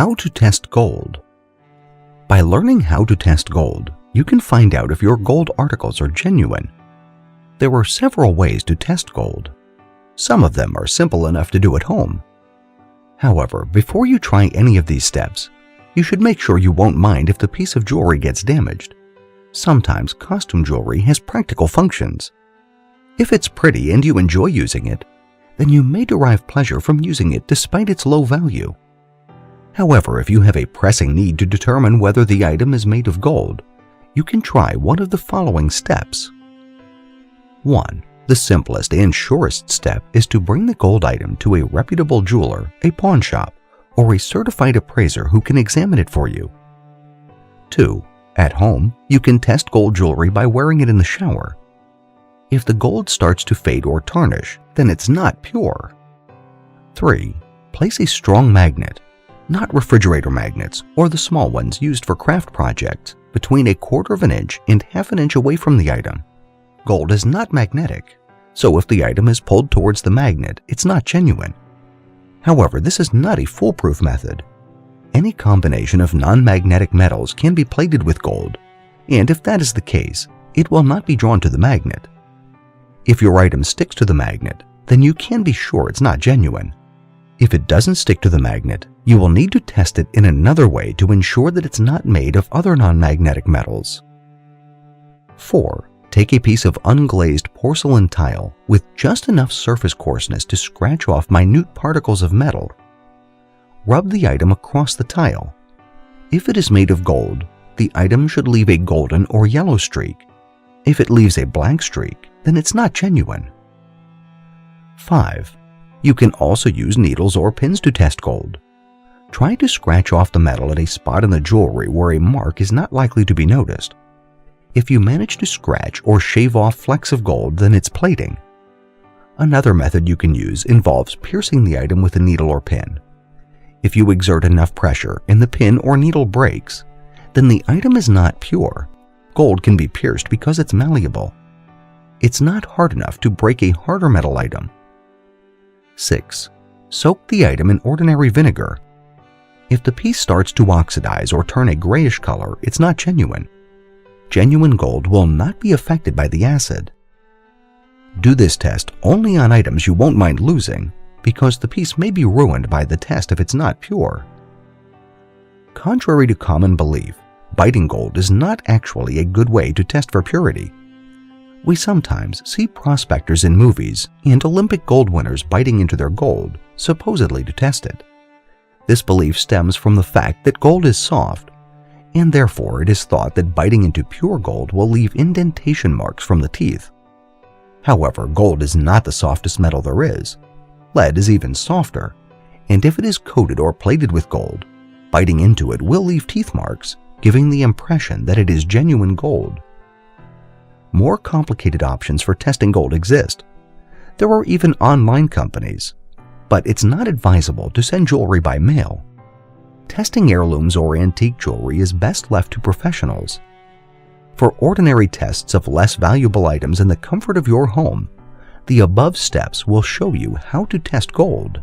How to test gold. By learning how to test gold, you can find out if your gold articles are genuine. There are several ways to test gold. Some of them are simple enough to do at home. However, before you try any of these steps, you should make sure you won't mind if the piece of jewelry gets damaged. Sometimes costume jewelry has practical functions. If it's pretty and you enjoy using it, then you may derive pleasure from using it despite its low value. However, if you have a pressing need to determine whether the item is made of gold, you can try one of the following steps. 1. The simplest and surest step is to bring the gold item to a reputable jeweler, a pawn shop, or a certified appraiser who can examine it for you. 2. At home, you can test gold jewelry by wearing it in the shower. If the gold starts to fade or tarnish, then it's not pure. 3. Place a strong magnet, not refrigerator magnets or the small ones used for craft projects, between 1/4 inch and 1/2 inch away from the item. Gold is not magnetic, so if the item is pulled towards the magnet, it's not genuine. However, this is not a foolproof method. Any combination of non-magnetic metals can be plated with gold, and if that is the case, it will not be drawn to the magnet. If your item sticks to the magnet, then you can be sure it's not genuine. If it doesn't stick to the magnet, you will need to test it in another way to ensure that it's not made of other non-magnetic metals. 4. Take a piece of unglazed porcelain tile with just enough surface coarseness to scratch off minute particles of metal. Rub the item across the tile. If it is made of gold, the item should leave a golden or yellow streak. If it leaves a black streak, then it's not genuine. 5. You can also use needles or pins to test gold. Try to scratch off the metal at a spot in the jewelry where a mark is not likely to be noticed. If you manage to scratch or shave off flecks of gold, then it's plating. Another method you can use involves piercing the item with a needle or pin. If you exert enough pressure and the pin or needle breaks, then the item is not pure. Gold can be pierced because it's malleable. It's not hard enough to break a harder metal item. 6. Soak the item in ordinary vinegar. If the piece starts to oxidize or turn a grayish color, it's not genuine. Genuine gold will not be affected by the acid. Do this test only on items you won't mind losing, because the piece may be ruined by the test if it's not pure. Contrary to common belief, biting gold is not actually a good way to test for purity. We sometimes see prospectors in movies and Olympic gold winners biting into their gold, supposedly to test it. This belief stems from the fact that gold is soft, and therefore it is thought that biting into pure gold will leave indentation marks from the teeth. However, gold is not the softest metal there is. Lead is even softer, and if it is coated or plated with gold, biting into it will leave teeth marks, giving the impression that it is genuine gold. More complicated options for testing gold exist. There are even online companies, but it's not advisable to send jewelry by mail. Testing heirlooms or antique jewelry is best left to professionals. For ordinary tests of less valuable items in the comfort of your home, the above steps will show you how to test gold.